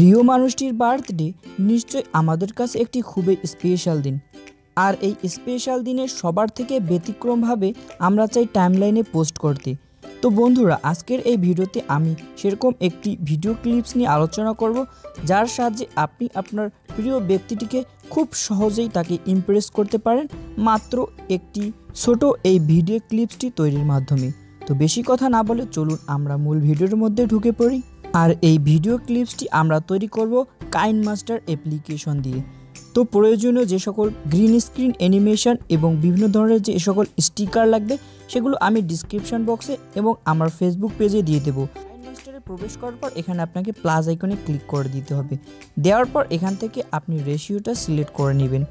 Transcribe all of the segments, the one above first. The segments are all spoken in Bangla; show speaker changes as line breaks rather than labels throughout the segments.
প্রিয় মানুষটির বার্থডে নিশ্চয়ই আমাদের কাছে একটি খুবই স্পেশাল দিন। আর এই স্পেশাল দিনে সবার থেকে ব্যতিক্রমভাবে আমরা চাই টাইমলাইনে পোস্ট করতে। তো বন্ধুরা, আজকের এই ভিডিওতে আমি সেরকম একটি ভিডিও ক্লিপস নিয়ে আলোচনা করব, যার সাহায্যে আপনি আপনার প্রিয় ব্যক্তিটিকে খুব সহজেই তাকে ইমপ্রেস করতে পারেন মাত্র একটি ছোট এই ভিডিও ক্লিপসটি তৈরির মাধ্যমে। তো বেশি কথা না বলে চলুন আমরা মূল ভিডিওর মধ্যে ঢুকে পড়ি। আর এই ভিডিও ক্লিপসটি আমরা তৈরি করব কাইনমাস্টার অ্যাপ্লিকেশন দিয়ে। তো প্রয়োজনীয় যে সকল গ্রিন স্ক্রিন অ্যানিমেশন এবং বিভিন্ন ধরনের যে সকল স্টিকার লাগবে সেগুলো আমি ডিসক্রিপশন বক্সে এবং আমার ফেসবুক পেজে দিয়ে দেবো। কাইনমাস্টারে প্রবেশ করার পর এখানে আপনাকে প্লাস আইকনে ক্লিক করে দিতে হবে। দেওয়ার পর এখান থেকে আপনি রেশিওটা সিলেক্ট করে নেবেন।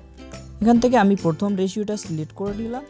এখান থেকে আমি প্রথম রেশিওটা সিলেক্ট করে নিলাম।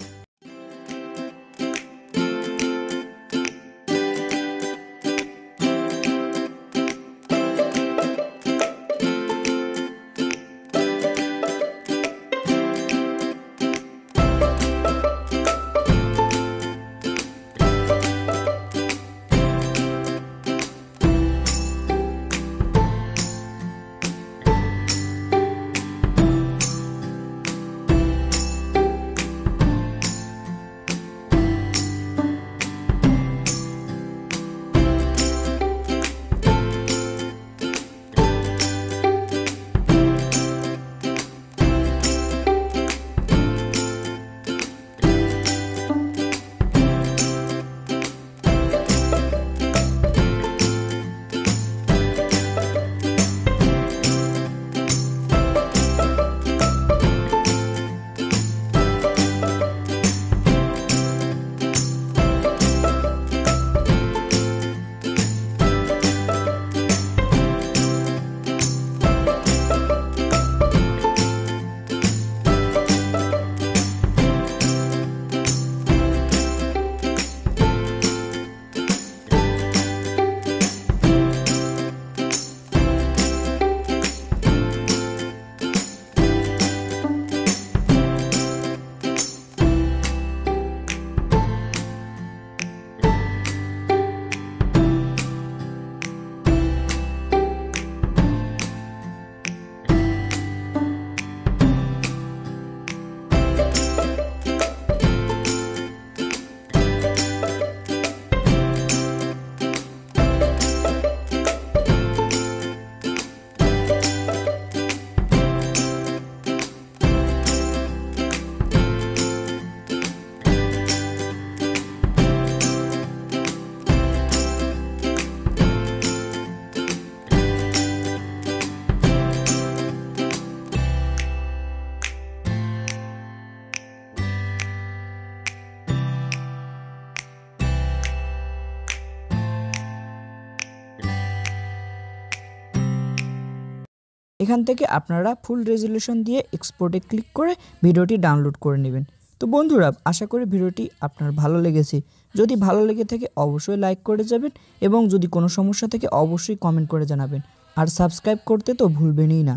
এখান থেকে আপনারা ফুল রেজলিউশন দিয়ে এক্সপোর্টে ক্লিক করে ভিডিওটি ডাউনলোড করে নেবেন। তো বন্ধুরা, আশা করি ভিডিওটি আপনার ভালো লেগেছে। যদি ভালো লেগে থাকে অবশ্যই লাইক করে যাবেন এবং যদি কোনো সমস্যা থাকে অবশ্যই কমেন্ট করে জানাবেন। আর সাবস্ক্রাইব করতে তো ভুলবেনই না।